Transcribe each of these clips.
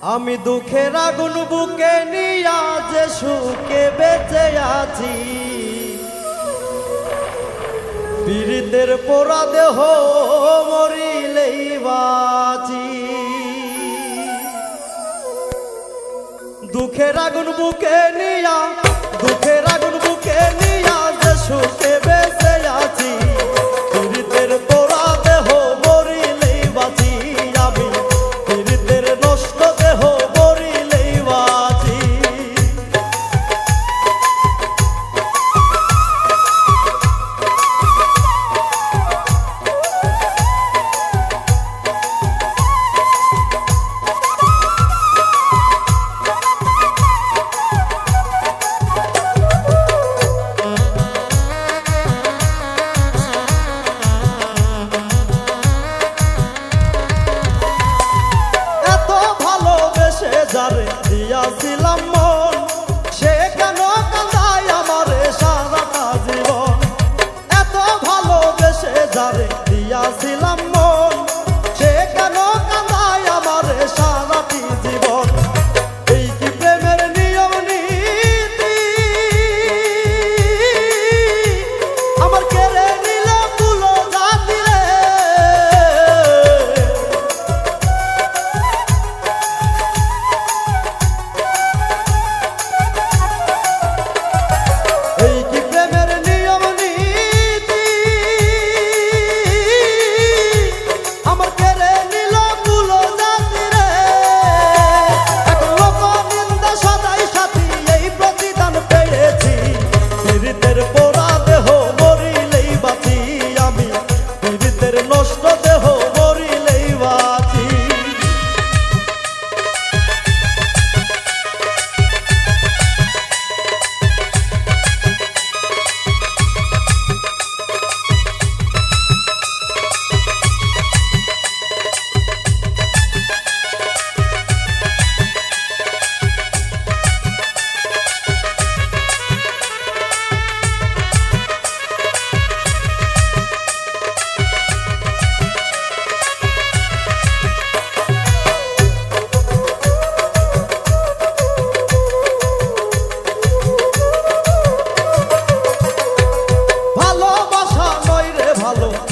আমি দুঃখের আগুন বুকে নিয়া যে সুখে বেঁচে আছি, পীড়িতের পোড়া দেহ মরিলেই বাঁচি। দুঃখের আগুন বুকে নিয়া, দুঃখের আগুন বুকে নিয়া যে সুখে বেঁচে আছি, পীড়িতের পোড়া দেহ মরিলেই বাঁচি। আমি পীড়িতের নষ্ট দেহ মরিলেই বাঁচি। যারে দিয়াছিলাম মন, সে কেন কাঁদায় আমারে সারাটা জীবন। এত ভালোবেসে যারে দিয়াছিলাম মন, সে কেন কাঁদায় আমারে সারাটি জীবন। এই কি প্রেমের নিয়ম নীতি, আমার কেড়ে নিল তুলো জাতি রে।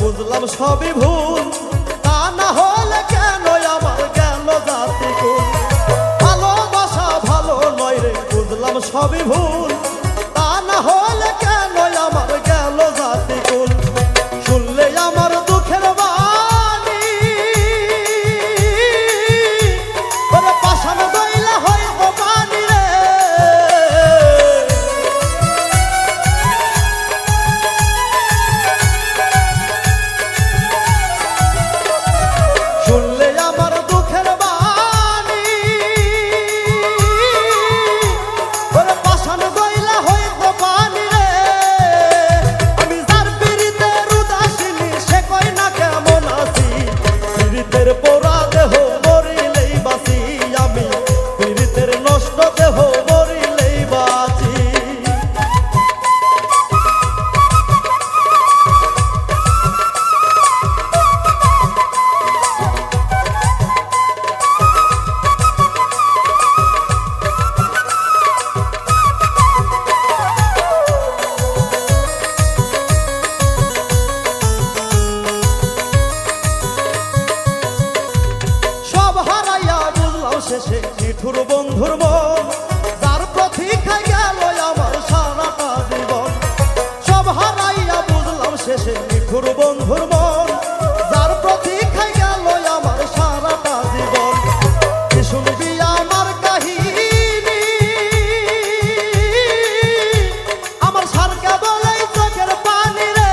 বুঝলাম সবই ভুল, তা না হলে কেন আমার গেল জাতি কুল। ভালোবাসা ভালো নয় রে, বুঝলাম সবই ভুল, তা না হলে কেন আমার গেল জাতি কুল। শুনলে আমার দুঃখের বাণী, ওরে পাষাণ দইলা হইব পানি রে। পোড়া দেহ মরিলেই বাঁচি, আমি পীড়িতের নষ্ট দেহ মরিলেই বাঁচি। শেষে নিঠুর বন্ধুর মন, যার প্রতীক্ষায় গেল আমার সারাটা জীবন। সব হারাইয়া বুঝলাম শেষে নিঠুর বন্ধুর মন, যার প্রতীক্ষায় গেল আমার সারাটা জীবন। কি শুনবি আমার কাহিনী, আমার সারকে বলে চোখের পানি রে।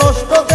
নষ্ট